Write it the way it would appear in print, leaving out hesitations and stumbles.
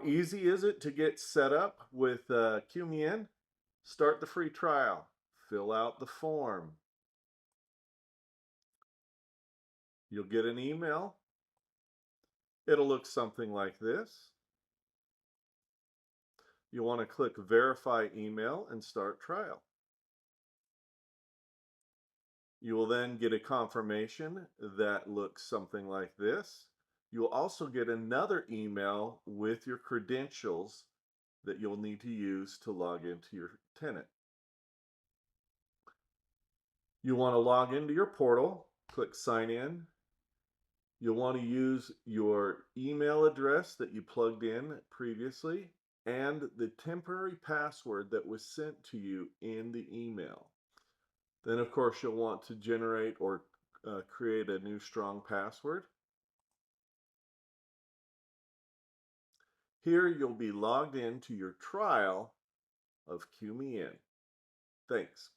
easy is it to get set up with QueueMeIn? Start the free trial. Fill out the form. You'll get an email. It'll look something like this. You want to click Verify Email and start trial. You will then get a confirmation that looks something like this. You will also get another email with your credentials that you'll need to use to log into your tenant. You want to log into your portal, click Sign In. You'll want to use your email address that you plugged in previously and the temporary password that was sent to you in the email. Then, of course, you'll want to generate or create a new strong password. Here, you'll be logged into your trial of QueueMeIn. Thanks.